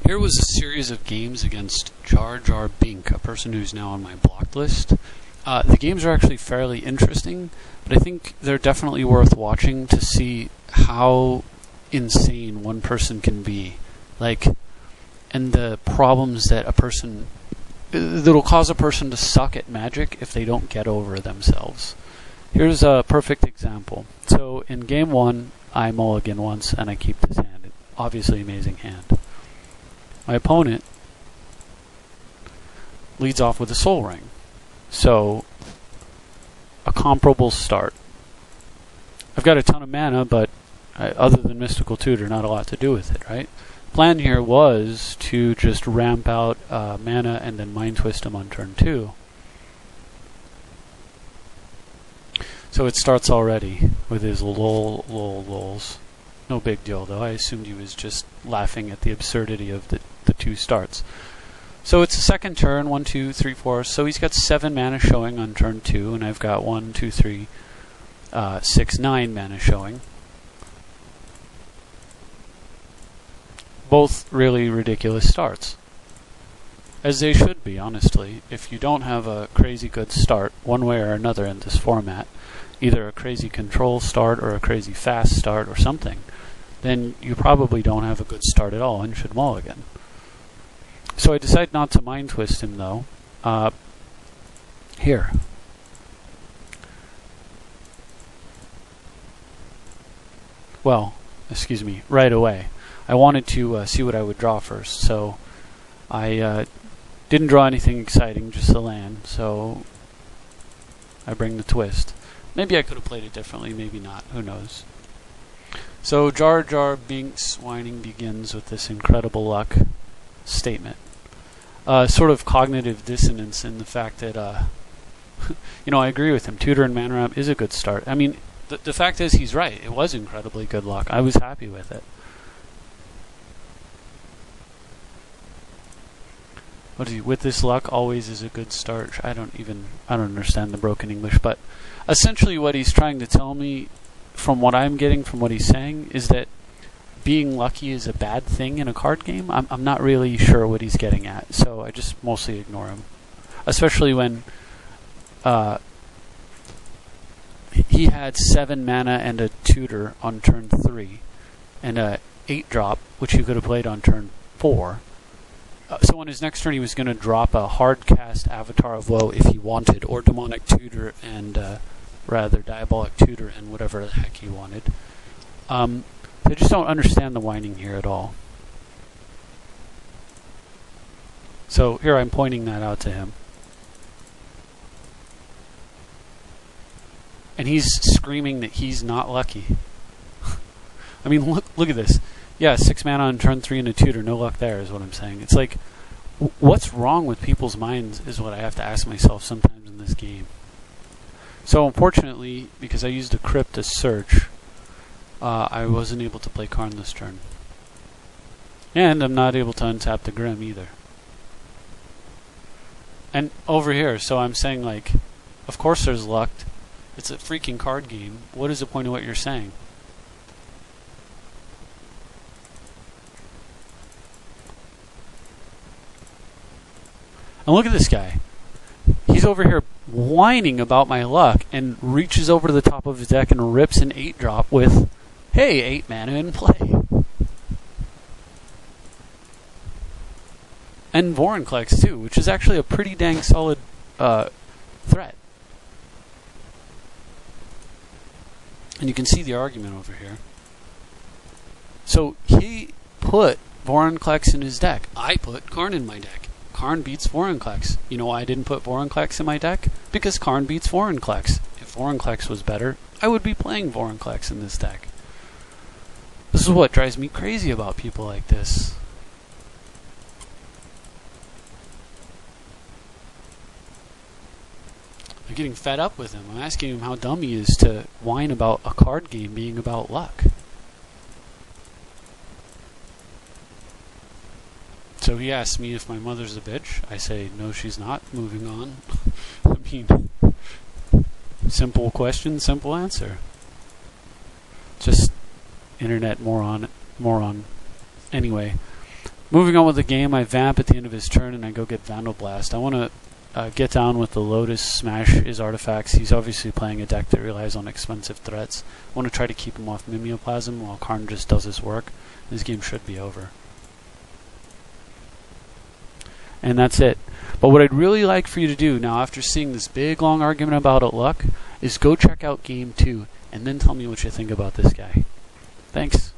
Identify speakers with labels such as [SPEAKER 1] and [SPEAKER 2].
[SPEAKER 1] Here was a series of games against Jarjarbink, a person who's now on my blocked list. The games are actually fairly interesting, but I think they're definitely worth watching to see how insane one person can be. And the problems that that'll cause a person to suck at magic if they don't get over themselves. Here's a perfect example. So in game 1, I mulligan once and I keep this hand. Obviously amazing hand. My opponent leads off with a soul ring. So a comparable start. I've got a ton of mana, but other than Mystical Tutor, not a lot to do with it, right? Plan here was to just ramp out mana and then Mind Twist him on turn 2. So it starts already with his lols. No big deal though, I assumed he was just laughing at the absurdity of the two starts. So it's the second turn, 1, 2, 3, 4, so he's got 7 mana showing on turn 2, and I've got 1, 2, 3, 6, 9 mana showing. Both really ridiculous starts. As they should be, honestly. If you don't have a crazy good start, one way or another in this format, either a crazy control start or a crazy fast start or something, then you probably don't have a good start at all and should mulligan. So I decided not to Mind Twist him though. Here. Well, excuse me, right away. I wanted to see what I would draw first, so I didn't draw anything exciting, just a land, so I bring the twist. Maybe I could have played it differently, maybe not, who knows. So Jarjarbink's whining begins with this incredible luck statement. Sort of cognitive dissonance in the fact that, I agree with him. Tutor and Mana Ramp is a good start. I mean, the fact is he's right. It was incredibly good luck. I was happy with it. What is he? With this luck, always is a good start. I don't understand the broken English, but essentially what he's trying to tell me, from what I'm getting from what he's saying, is that being lucky is a bad thing in a card game. I'm not really sure what he's getting at, so I just mostly ignore him. Especially when he had 7 mana and a tutor on turn 3, and a 8-drop, which he could have played on turn 4. So on his next turn he was going to drop a hard cast Avatar of Woe if he wanted, or Demonic Tutor and Diabolic Tutor and whatever the heck he wanted. I just don't understand the whining here at all. So here I'm pointing that out to him. And he's screaming that he's not lucky. I mean, look at this. Yeah, 6 mana on turn 3 and a tutor, no luck there is what I'm saying. It's like, what's wrong with people's minds is what I have to ask myself sometimes in this game. So unfortunately, because I used a crypt to search, I wasn't able to play Karn this turn. And I'm not able to untap the Grim either. And over here, so I'm saying like, of course there's luck. It's a freaking card game. What is the point of what you're saying? And look at this guy. He's over here whining about my luck and reaches over to the top of his deck and rips an 8-drop with, hey, 8 mana in play. And Vorinclex too, which is actually a pretty dang solid threat. And you can see the argument over here. So he put Vorinclex in his deck. I put Karn in my deck. Karn beats Vorinclex. You know why I didn't put Vorinclex in my deck? Because Karn beats Vorinclex. If Vorinclex was better, I would be playing Vorinclex in this deck. This is what drives me crazy about people like this. I'm getting fed up with him. I'm asking him how dumb he is to whine about a card game being about luck. So he asks me if my mother's a bitch. I say, no, she's not. Moving on. I mean, simple question, simple answer. Just internet moron. Anyway, Moving on with the game, I vamp at the end of his turn and I go get Vandal Blast. I want to get down with the Lotus, smash his artifacts. He's obviously playing a deck that relies on expensive threats. I want to try to keep him off Mimeoplasm while Karn just does his work. This game should be over. And that's it. But what I'd really like for you to do now, after seeing this big long argument about luck, is go check out Game 2 and then tell me what you think about this guy. Thanks.